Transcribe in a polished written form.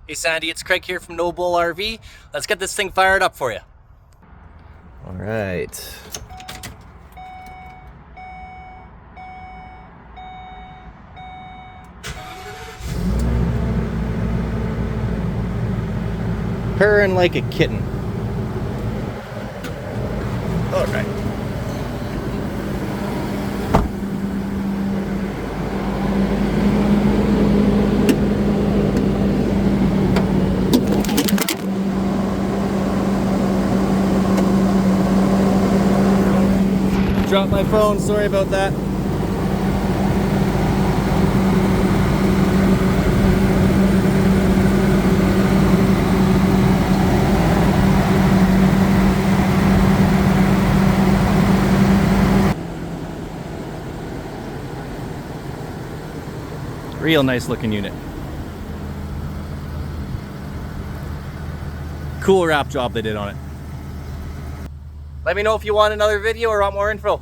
Hey Sandy, it's Craig here from No Bull RV. Let's get this thing fired up for you. All right. Purring like a kitten. All right. Dropped my phone, sorry about that. Real nice looking unit. Cool wrap job they did on it. Let me know if you want another video or want more info.